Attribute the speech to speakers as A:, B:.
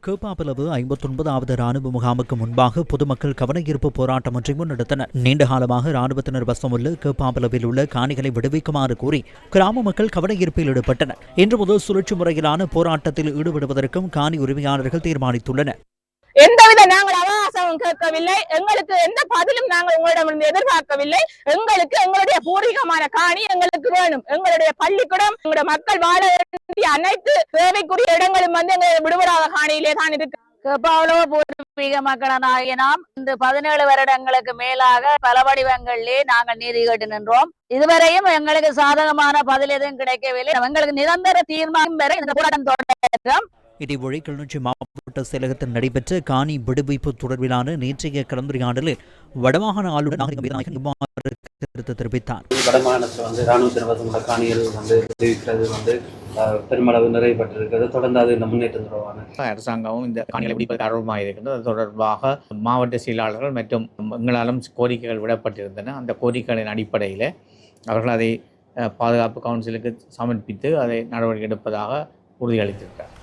A: கேப்பாப்பிலவு 59வது ராணுவ முகாமுக்கு முன்பாக பொதுமக்கள் கவனஈர்ப்பு போராட்டம் ஒன்றை முன்னெடுத்தனர். நீண்டகாலமாக ராணுவத்தினர் வசமுள்ள கேப்பாப்பிலவில் உள்ள காணிகளை விடுவிக்குமாறு கூறி கிராம மக்கள் கவனஈர்ப்பில் ஈடுபட்டனர். இன்று முதல் சுழற்சி முறையிலான போராட்டத்தில் ஈடுபடுவதற்கும் காணி உரிமையாளர்கள் தீர்மானித்துள்ளனர்.
B: எந்தவித நாங்கள் அவகாசமும் கேட்கவில்லை, எங்களுக்கு எந்த பதிலும் நாங்கள் உங்களிடமிருந்து எதிர்பார்க்கவில்லை. எங்களுக்கு எங்களுடைய பூர்வீகமான காணி எங்களுக்கு வேணும். எங்களுடைய பள்ளிக்கூடம், எங்களுடைய மக்கள் வாழ வேண்டிய அனைத்து தேவைக்குரிய இடங்களும் எங்களுடைய விடுபடாத காணியிலே தான் இருக்கு.
C: கேப்பாப்பிலவு பூர்வீக மக்களாகிய நாம் இந்த 17 வருடங்களுக்கு மேலாக பல வடிவங்களிலே நாங்கள் நீதி கேட்டு நின்றோம். இதுவரையும் எங்களுக்கு சாதகமான பதில் எதுவும் கிடைக்கவில்லை. எங்களுக்கு நிரந்தர தீர்மானம் வரை இந்த போராட்டம் தொடரும்.
A: இதேவேளை கிளிநொச்சி மாவட்ட செயலகத்தில் நடைபெற்ற காணி விடுவிப்பு தொடர்பிலான நேற்றைய கலந்துரையாடலில் வடமாகாண ஆளுநர் கருத்து தெரிவித்தார்.
D: வடமாகாணத்தில் ராணுவத்தினர் காணிகள் விடுவிக்கிறது பெருமளவு நிறைவேற்றிருக்கிறது. தொடர்ந்து அது முன்னேற்றம் தொடர்பான
E: அரசாங்கமும் இந்த காணிகளை விடுவிப்பதற்கு ஆர்வமாக இருக்கின்றது. அது தொடர்பாக மாவட்ட செயலாளர்கள் மற்றும் எங்களாலும் கோரிக்கைகள் விடப்பட்டிருந்தன. அந்த கோரிக்கைகளின் அடிப்படையில் அவர்கள் அதை பாதுகாப்பு கவுன்சிலுக்கு சமர்ப்பித்து அதை நடவடிக்கை எடுப்பதாக உறுதியளித்திருக்கிறார்.